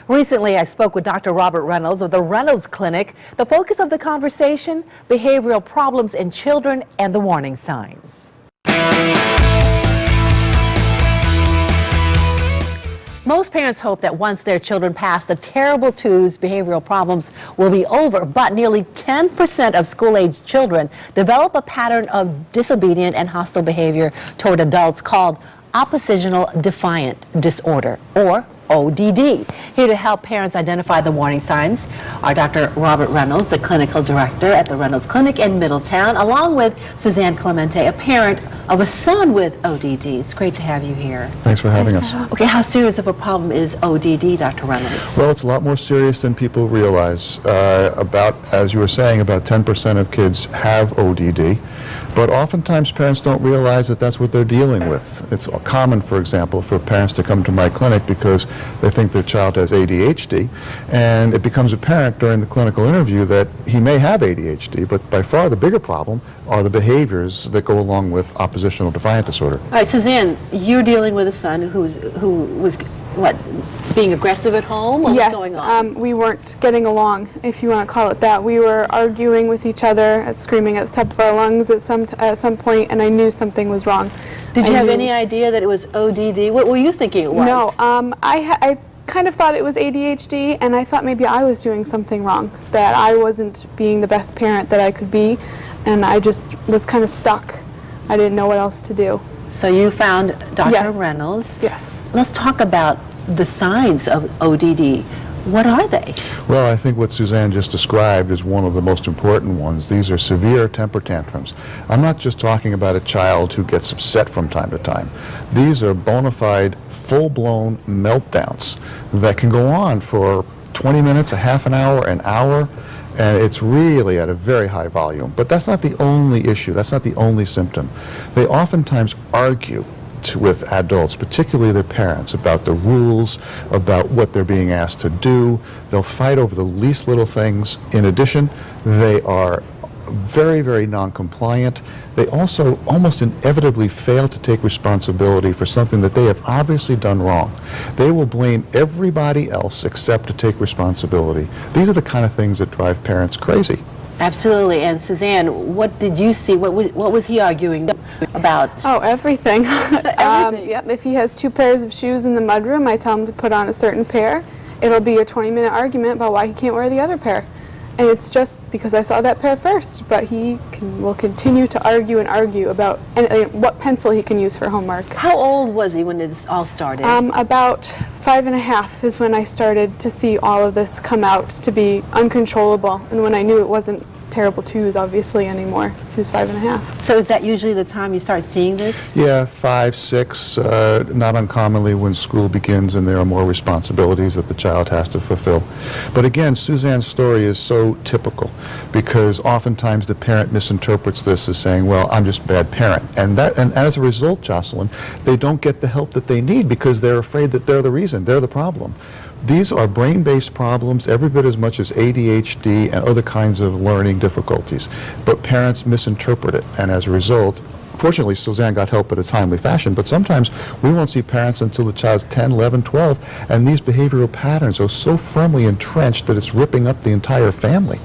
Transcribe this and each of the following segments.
Recently, I spoke with Dr. Robert Reynolds of the Reynolds Clinic. The focus of the conversation, behavioral problems in children and the warning signs. Most parents hope that once their children pass the terrible twos, behavioral problems will be over, but nearly 10% of school-aged children develop a pattern of disobedient and hostile behavior toward adults called oppositional defiant disorder, or ODD. Here to help parents identify the warning signs are Dr. Robert Reynolds, the clinical director at the Reynolds Clinic in Middletown, along with Suzanne Clemente, a parent of a son with ODD. It's great to have you here. Thanks for having us. Okay, how serious of a problem is ODD, Dr. Reynolds? Well, it's a lot more serious than people realize. As you were saying, about 10% of kids have ODD. But oftentimes parents don't realize that that's what they're dealing with. It's common, for example, for parents to come to my clinic because they think their child has ADHD, and it becomes apparent during the clinical interview that he may have ADHD, but by far the bigger problem are the behaviors that go along with oppositional defiant disorder. All right, Suzanne, you're dealing with a son who was what, being aggressive at home? What was going on? We weren't getting along, if you want to call it that. We were arguing with each other, screaming at the top of our lungs at some point, and I knew something was wrong. Did you have any idea that it was ODD? What were you thinking it was? No, I kind of thought it was ADHD, and I thought maybe I was doing something wrong, that I wasn't being the best parent that I could be, and I just was kind of stuck. I didn't know what else to do. So you found Dr. Yes. Reynolds. Yes. Let's talk about the signs of ODD. What are they? Well, I think what Suzanne just described is one of the most important ones. These are severe temper tantrums. I'm not just talking about a child who gets upset from time to time. These are bona fide, full-blown meltdowns that can go on for 20 minutes, a half an hour, an hour, and it's really at a very high volume. But that's not the only issue. That's not the only symptom. They oftentimes argue with adults, particularly their parents, about the rules, about what they're being asked to do. They'll fight over the least little things. In addition, they are very, very non-compliant. They also almost inevitably fail to take responsibility for something that they have obviously done wrong. They will blame everybody else except to take responsibility. These are the kind of things that drive parents crazy. Absolutely. And Suzanne, what did you see? What was he arguing about? Oh, everything. Everything. Yep. If he has 2 pairs of shoes in the mudroom, I tell him to put on a certain pair. It'll be a 20-minute argument about why he can't wear the other pair. And it's just because I saw that pair first, but he will continue to argue and argue about what pencil he can use for homework. How old was he when this all started? About 5.5 is when I started to see all of this come out to be uncontrollable, and when I knew it wasn't terrible twos, obviously, anymore. So he was 5.5. So is that usually the time you start seeing this? Yeah, 5, 6, not uncommonly when school begins and there are more responsibilities that the child has to fulfill. But again, Suzanne's story is so typical because oftentimes the parent misinterprets this as saying, well, I'm just a bad parent. And as a result, Jocelyn, they don't get the help that they need because they're afraid that they're the reason, they're the problem. These are brain-based problems every bit as much as ADHD and other kinds of learning difficulties. But parents misinterpret it, and as a result, fortunately, Suzanne got help in a timely fashion, but sometimes we won't see parents until the child's 10, 11, 12, and these behavioral patterns are so firmly entrenched that it's ripping up the entire family.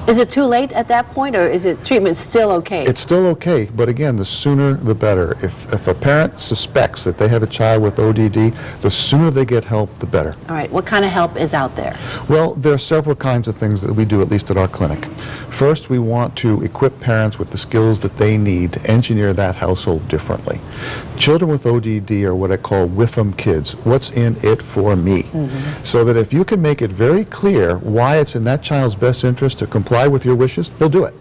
Is it too late at that point, or is it treatment still okay? It's still okay, but again, the sooner the better. If a parent suspects that they have a child with ODD, the sooner they get help, the better. All right, what kind of help is out there? Well, there are several kinds of things that we do, at least at our clinic. First, we want to equip parents with the skills that they need to engineer that household differently. Children with ODD are what I call WIFM kids, what's in it for me. So that if you can make it very clear why it's in that child's best interest to comply with your wishes, they'll do it.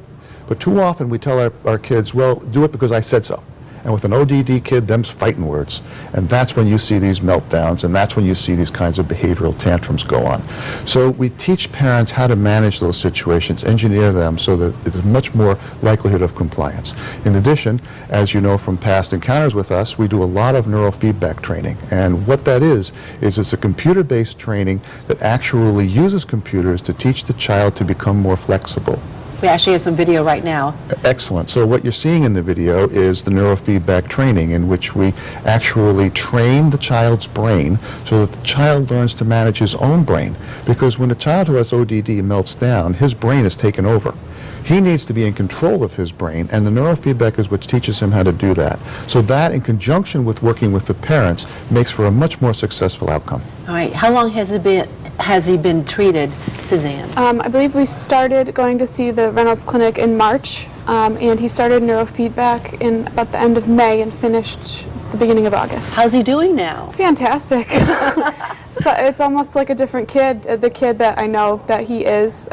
But too often we tell our kids, well, do it because I said so. And with an ODD kid, them's fighting words. And that's when you see these meltdowns, and that's when you see these kinds of behavioral tantrums go on. So we teach parents how to manage those situations, engineer them so that there's much more likelihood of compliance. In addition, as you know from past encounters with us, we do a lot of neurofeedback training. And what that is it's a computer-based training that actually uses computers to teach the child to become more flexible. We actually have some video right now. Excellent. So what you're seeing in the video is the neurofeedback training, in which we actually train the child's brain so that the child learns to manage his own brain. Because when a child who has ODD melts down, his brain is taken over. He needs to be in control of his brain, and the neurofeedback is what teaches him how to do that. So that, in conjunction with working with the parents, makes for a much more successful outcome. All right. How long has he been treated, Suzanne? I believe we started going to see the Reynolds Clinic in March, and he started neurofeedback in about the end of May and finished the beginning of August. How's he doing now? Fantastic. So it's almost like a different kid, the kid that I know that he is.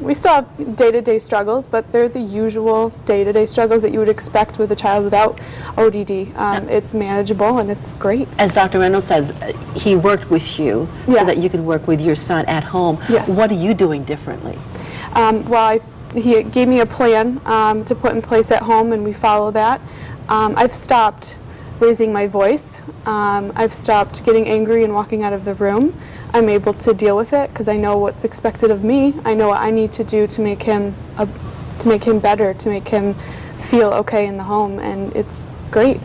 We still have day-to-day struggles, but they're the usual day-to-day struggles that you would expect with a child without ODD. It's manageable and it's great. As Dr. Reynolds says, he worked with you so Yes. that you could work with your son at home. Yes. What are you doing differently? He gave me a plan to put in place at home, and we follow that. I've stopped raising my voice. I've stopped getting angry and walking out of the room. I'm able to deal with it because I know what's expected of me. I know what I need to do to make him better, to make him feel okay in the home, and it's great.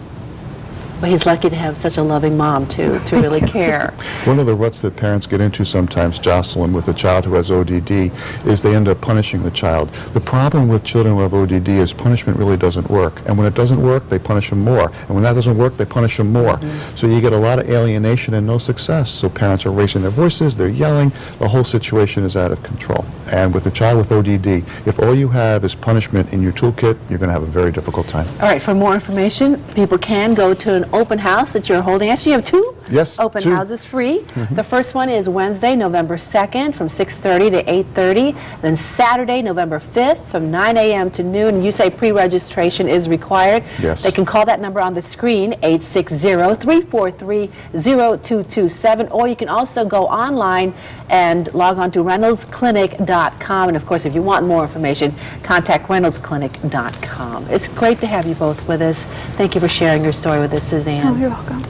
Well, he's lucky to have such a loving mom, too, to really care. One of the ruts that parents get into sometimes, Jocelyn, with a child who has ODD, is they end up punishing the child. The problem with children who have ODD is punishment really doesn't work. And when it doesn't work, they punish them more. And when that doesn't work, they punish them more. So you get a lot of alienation and no success. So parents are raising their voices, they're yelling, the whole situation is out of control. And with a child with ODD, if all you have is punishment in your toolkit, you're going to have a very difficult time. All right, for more information, people can go to an open house that you're holding. Actually, you have two open houses free. The first one is Wednesday, November 2nd from 6:30 to 8:30. Then Saturday, November 5th from 9 a.m. to noon. And you say pre-registration is required. Yes. They can call that number on the screen, 860-343-0227. Or you can also go online and log on to reynoldsclinic.com. And of course, if you want more information, contact reynoldsclinic.com. It's great to have you both with us. Thank you for sharing your story with us, Suzanne. Oh, you're welcome.